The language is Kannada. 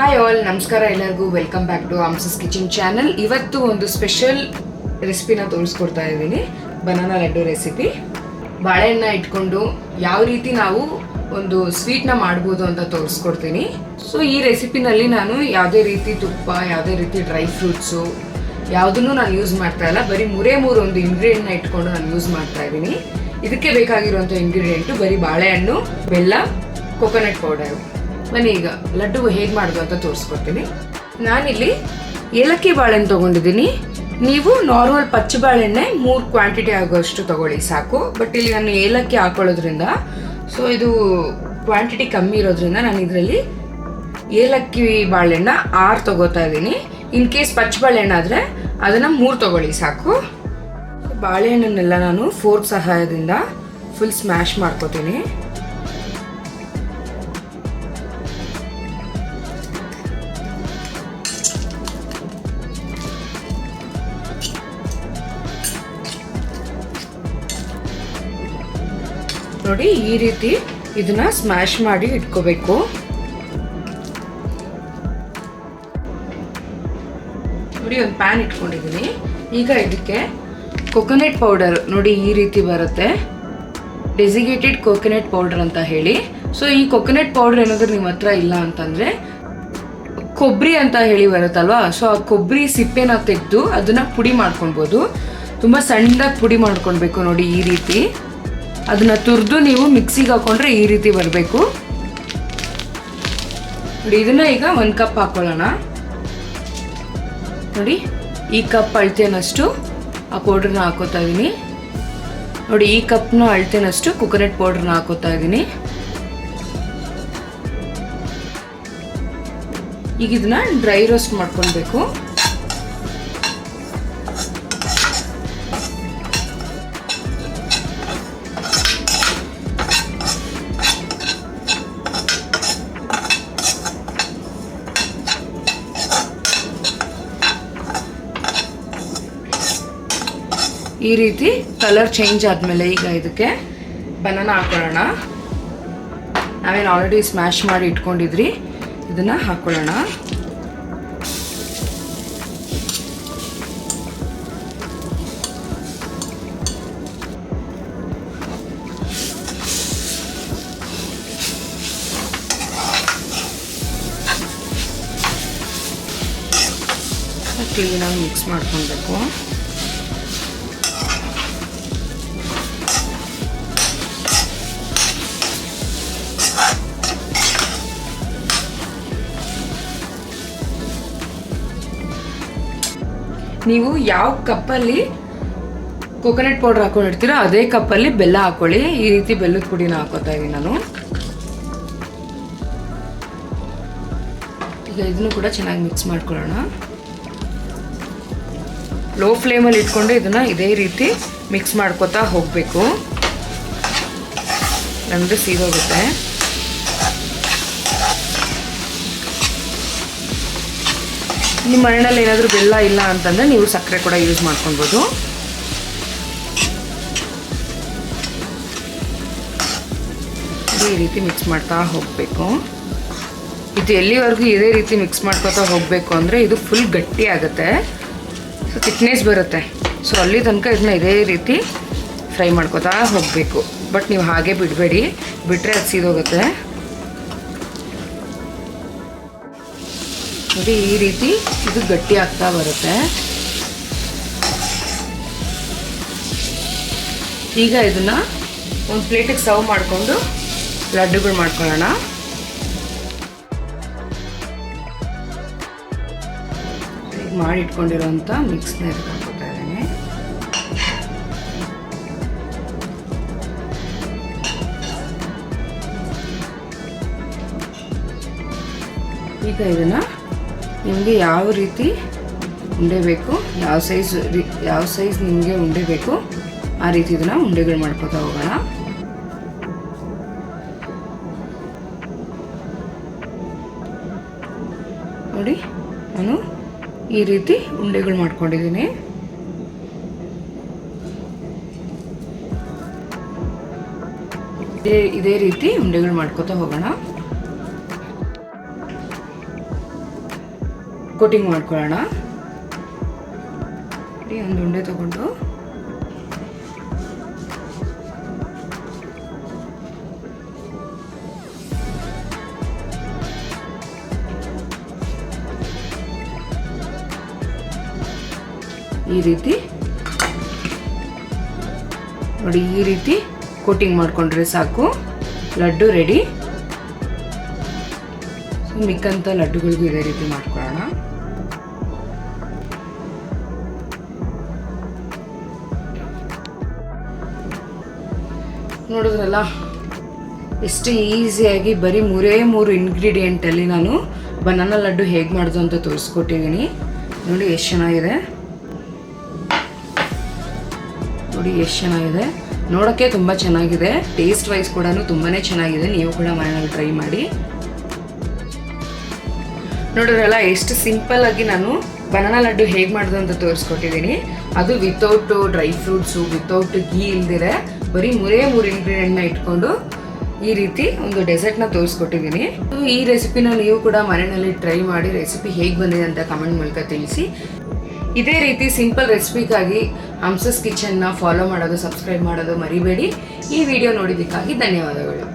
ಹಾಯ್ ಆಲ್, ನಮಸ್ಕಾರ ಎಲ್ಲರಿಗೂ. ವೆಲ್ಕಮ್ ಬ್ಯಾಕ್ ಟು ಆಮ್ಸಸ್ ಕಿಚನ್ ಚಾನಲ್. ಇವತ್ತು ಒಂದು ಸ್ಪೆಷಲ್ ರೆಸಿಪಿನ ತೋರಿಸ್ಕೊಡ್ತಾ ಇದ್ದೀನಿ, ಬನಾನಾ ಲಡ್ಡು ರೆಸಿಪಿ. ಬಾಳೆಹಣ್ಣ ಇಟ್ಕೊಂಡು ಯಾವ ರೀತಿ ನಾವು ಒಂದು ಸ್ವೀಟ್ನ ಮಾಡ್ಬೋದು ಅಂತ ತೋರಿಸ್ಕೊಡ್ತೀನಿ. ಸೊ ಈ ರೆಸಿಪಿನಲ್ಲಿ ನಾನು ಯಾವುದೇ ರೀತಿ ತುಪ್ಪ, ಯಾವುದೇ ರೀತಿ ಡ್ರೈ ಫ್ರೂಟ್ಸು ಯಾವುದನ್ನು ನಾನು ಯೂಸ್ ಮಾಡ್ತಾ ಇಲ್ಲ. ಬರೀ ಮೂರು ಒಂದು ಇಂಗ್ರೀಡಿಯೆಂಟ್ನ ಇಟ್ಕೊಂಡು ನಾನು ಯೂಸ್ ಮಾಡ್ತಾ ಇದ್ದೀನಿ. ಇದಕ್ಕೆ ಬೇಕಾಗಿರುವಂಥ ಇಂಗ್ರೀಡಿಯೆಂಟು ಬರೀ ಬಾಳೆಹಣ್ಣು, ಬೆಲ್ಲ, ಕೊಕೊನಟ್ ಪೌಡರು. ಬನ್ನಿ ಈಗ ಲಡ್ಡು ಹೇಗೆ ಮಾಡೋದು ಅಂತ ತೋರಿಸ್ಕೊಡ್ತೀನಿ. ನಾನಿಲ್ಲಿ ಏಲಕ್ಕಿ ಬಾಳೆಹಣ್ಣು ತೊಗೊಂಡಿದ್ದೀನಿ. ನೀವು ನಾರ್ಮಲ್ ಪಚ್ಚ ಬಾಳೆಹಣ್ಣೆ 3 ಕ್ವಾಂಟಿಟಿ ಆಗೋಷ್ಟು ತೊಗೊಳ್ಳಿ ಸಾಕು. ಬಟ್ ಇಲ್ಲಿ ನಾನು ಏಲಕ್ಕಿ ಹಾಕೊಳ್ಳೋದ್ರಿಂದ, ಸೊ ಇದು ಕ್ವಾಂಟಿಟಿ ಕಮ್ಮಿ ಇರೋದ್ರಿಂದ ನಾನು ಇದರಲ್ಲಿ ಏಲಕ್ಕಿ ಬಾಳೆಹಣ್ಣ 6 ತೊಗೋತಾ ಇದ್ದೀನಿ. ಇನ್ ಕೇಸ್ ಪಚ್ಚ ಬಾಳೆಹಣ್ಣಾದರೆ ಅದನ್ನು 3 ತೊಗೊಳ್ಳಿ ಸಾಕು. ಬಾಳೆಹಣ್ಣನ್ನೆಲ್ಲ ನಾನು ಫೋರ್ಕ್ ಸಹಾಯದಿಂದ ಫುಲ್ ಸ್ಮ್ಯಾಶ್ ಮಾಡ್ಕೋತೀನಿ. ನೋಡಿ, ಈ ರೀತಿ ಇದನ್ನ ಸ್ಮ್ಯಾಶ್ ಮಾಡಿ ಇಟ್ಕೋಬೇಕು. ನೋಡಿ, ಒಂದು ಪ್ಯಾನ್ ಇಟ್ಕೊಂಡಿದ್ದೀನಿ. ಈಗ ಇದಕ್ಕೆ ಕೊಕೊನಟ್ ಪೌಡರ್ ನೋಡಿ ಈ ರೀತಿ ಬರುತ್ತೆ, ಡೆಸಿಗೇಟೆಡ್ ಕೊಕೊನಟ್ ಪೌಡರ್ ಅಂತ ಹೇಳಿ. ಸೊ ಈ ಕೊಕೊನಟ್ ಪೌಡರ್ ಏನಾದರೂ ನಿಮ್ಮ ಹತ್ರ ಇಲ್ಲ ಅಂತಂದರೆ ಕೊಬ್ಬರಿ ಅಂತ ಹೇಳಿ ಬರುತ್ತಲ್ವಾ, ಸೊ ಆ ಕೊಬ್ಬರಿ ಸಿಪ್ಪೆನ ತೆಗೆದು ಅದನ್ನು ಪುಡಿ ಮಾಡ್ಕೊಳ್ಬೋದು. ತುಂಬ ಸಣ್ಣದಾಗಿ ಪುಡಿ ಮಾಡ್ಕೊಳ್ಬೇಕು. ನೋಡಿ ಈ ರೀತಿ ಅದನ್ನ ತುರಿದು ನೀವು ಮಿಕ್ಸಿಗೆ ಹಾಕೊಂಡ್ರೆ ಈ ರೀತಿ ಬರಬೇಕು. ನೋಡಿ, ಇದನ್ನ ಈಗ 1 ಕಪ್ ಹಾಕೊಳ್ಳೋಣ. ನೋಡಿ, ಈ ಕಪ್ ಅಳತೆನಷ್ಟು ಆ ಪೌಡ್ರನ್ನ ಹಾಕೋತಾ ಇದ್ದೀನಿ. ನೋಡಿ, ಈ ಕಪ್ನ ಅಳತೆನಷ್ಟು ಕೊಕೊನಟ್ ಪೌಡ್ರನ್ನ ಹಾಕೋತಾ ಇದ್ದೀನಿ. ಈಗ ಇದನ್ನ ಡ್ರೈ ರೋಸ್ಟ್ ಮಾಡ್ಕೊಳ್ಬೇಕು. ಈ ರೀತಿ ಕಲರ್ ಚೇಂಜ್ ಆದಮೇಲೆ ಈಗ ಇದಕ್ಕೆ ಬನಾನಾ ಹಾಕೊಳ್ಳೋಣ. ನಾವೇನು ಆಲ್ರೆಡಿ ಸ್ಮ್ಯಾಶ್ ಮಾಡಿ ಇಟ್ಕೊಂಡಿದ್ರಿ, ಇದನ್ನು ಹಾಕೊಳ್ಳೋಣ. ಕ್ಲೀನಾಗಿ ಮಿಕ್ಸ್ ಮಾಡ್ಕೊಳ್ಬೇಕು. ನೀವು ಯಾವ ಕಪ್ಪಲ್ಲಿ ಕೊಕೊನಟ್ ಪೌಡರ್ ಹಾಕೊಂಡಿರ್ತೀರೋ ಅದೇ ಕಪ್ಪಲ್ಲಿ ಬೆಲ್ಲ ಹಾಕೊಳ್ಳಿ. ಈ ರೀತಿ ಬೆಲ್ಲದ ಪುಡಿನ ಹಾಕೋತಾ ಇದ್ದೀನಿ ನಾನು. ಈಗ ಇದನ್ನು ಕೂಡ ಚೆನ್ನಾಗಿ ಮಿಕ್ಸ್ ಮಾಡ್ಕೊಳ್ಳೋಣ. ಲೋ ಫ್ಲೇಮಲ್ಲಿ ಇಟ್ಕೊಂಡು ಇದನ್ನು ಇದೇ ರೀತಿ ಮಿಕ್ಸ್ ಮಾಡ್ಕೋತಾ ಹೋಗಬೇಕು, ಅಂದರೆ ಸೀದೋಗುತ್ತೆ. ನಿಮ್ಮ ಮನೆಯಲ್ಲಿ ಏನಾದರೂ ಬೆಲ್ಲ ಇಲ್ಲ ಅಂತಂದರೆ ನೀವು ಸಕ್ಕರೆ ಕೂಡ ಯೂಸ್ ಮಾಡ್ಕೊಳ್ಬೋದು. ಈ ರೀತಿ ಮಿಕ್ಸ್ ಮಾಡ್ತಾ ಹೋಗಬೇಕು. ಇದು ಎಲ್ಲಿವರೆಗೂ ಇದೇ ರೀತಿ ಮಿಕ್ಸ್ ಮಾಡ್ಕೊತಾ ಹೋಗಬೇಕು ಅಂದರೆ ಇದು ಫುಲ್ ಗಟ್ಟಿ ಆಗುತ್ತೆ, ಸೊ ಥಿಕ್ನೆಸ್ ಬರುತ್ತೆ. ಸೊ ಅಲ್ಲಿ ತನಕ ಇದನ್ನ ಇದೇ ರೀತಿ ಫ್ರೈ ಮಾಡ್ಕೊತಾ ಹೋಗಬೇಕು. ಬಟ್ ನೀವು ಹಾಗೆ ಬಿಡಬೇಡಿ, ಬಿಟ್ಟರೆ ಅದು ಸೀದೋಗುತ್ತೆ. ನೋಡಿ, ಈ ರೀತಿ ಇದು ಗಟ್ಟಿ ಆಗ್ತಾ ಬರುತ್ತೆ. ಈಗ ಇದನ್ನ ಒಂದು ಪ್ಲೇಟಿಗೆ ಸರ್ವ್ ಮಾಡಿಕೊಂಡು ಲಡ್ಡುಗಳು ಮಾಡ್ಕೊಳ್ಳೋಣ. ಈಗ ಮಾಡಿ ಇಟ್ಕೊಂಡಿರೋಂಥ ಮಿಕ್ಸ್ನ ಹಾಕೋತಾ ಇದ್ದೀನಿ. ಈಗ ಇದನ್ನ ನಿಮಗೆ ಯಾವ ರೀತಿ ಉಂಡೆ ಬೇಕು, ಯಾವ ಸೈಜ್ ನಿಮಗೆ ಉಂಡೆ ಬೇಕು ಆ ರೀತಿ ಇದನ್ನು ಉಂಡೆಗಳು ಮಾಡ್ಕೊತಾ ಹೋಗೋಣ. ನೋಡಿ, ನಾನು ಈ ರೀತಿ ಉಂಡೆಗಳು ಮಾಡ್ಕೊಂಡಿದ್ದೀನಿ. ಇದೇ ರೀತಿ ಉಂಡೆಗಳು ಮಾಡ್ಕೊತಾ ಹೋಗೋಣ. ಕೋಟಿಂಗ್ ಮಾಡ್ಕೊಳ್ಳೋಣ. ಒಂದು ಉಂಡೆ ತಗೊಂಡು ಈ ರೀತಿ ನೋಡಿ, ಈ ರೀತಿ ಕೋಟಿಂಗ್ ಮಾಡ್ಕೊಂಡ್ರೆ ಸಾಕು, ಲಡ್ಡು ರೆಡಿ. ಮಿಕ್ಕಂತ ಲಡ್ಡುಗಳಿಗೂ ಇದೇ ರೀತಿ ಮಾಡ್ಕೊಳ್ಳೋಣ. ನೋಡಿದ್ರಲ್ಲ ಎಷ್ಟು ಈಸಿಯಾಗಿ ಬರೀ 3 ಇಂಗ್ರೀಡಿಯೆಂಟಲ್ಲಿ ನಾನು ಬನಾನಾ ಲಡ್ಡು ಹೇಗೆ ಮಾಡೋದು ಅಂತ ತೋರಿಸ್ಕೊಟ್ಟಿದ್ದೀನಿ. ನೋಡಿ ಎಷ್ಟು ಚೆನ್ನಾಗಿದೆ, ನೋಡಿ ಎಷ್ಟು ಚೆನ್ನಾಗಿದೆ, ನೋಡೋಕ್ಕೆ ತುಂಬ ಚೆನ್ನಾಗಿದೆ. ಟೇಸ್ಟ್ ವೈಸ್ ಕೂಡ ತುಂಬಾ ಚೆನ್ನಾಗಿದೆ. ನೀವು ಕೂಡ ಮನೆಯಲ್ಲಿ ಟ್ರೈ ಮಾಡಿ. ನೋಡಿದ್ರಲ್ಲ ಎಷ್ಟು ಸಿಂಪಲ್ ಆಗಿ ನಾನು ಬನಾನಾ ಲಡ್ಡು ಹೇಗೆ ಮಾಡೋದು ಅಂತ ತೋರಿಸ್ಕೊಟ್ಟಿದ್ದೀನಿ. ಅದು without dry fruits, without ghee ಇಲ್ದಿರೆ ಬರೀ 3 ಇಂಗ್ರೀಡಿಯೆಂಟ್ನ ಇಟ್ಕೊಂಡು ಈ ರೀತಿ ಒಂದು ಡೆಸರ್ಟ್ನ ತೋರಿಸ್ಕೊಟ್ಟಿದ್ದೀನಿ. ಈ ರೆಸಿಪಿನ ನೀವು ಕೂಡ ಮನೆಯಲ್ಲಿ ಟ್ರೈ ಮಾಡಿ ರೆಸಿಪಿ ಹೇಗೆ ಬಂದಿದೆ ಅಂತ ಕಮೆಂಟ್ ಮೂಲಕ ತಿಳಿಸಿ. ಇದೇ ರೀತಿ ಸಿಂಪಲ್ ರೆಸಿಪಿಗಾಗಿ ಹಂಸಸ್ ಕಿಚನ್ನ ಫಾಲೋ ಮಾಡೋದು, ಸಬ್ಸ್ಕ್ರೈಬ್ ಮಾಡೋದು ಮರಿಬೇಡಿ. ಈ ವಿಡಿಯೋ ನೋಡಿದ್ದಕ್ಕಾಗಿ ಧನ್ಯವಾದಗಳು.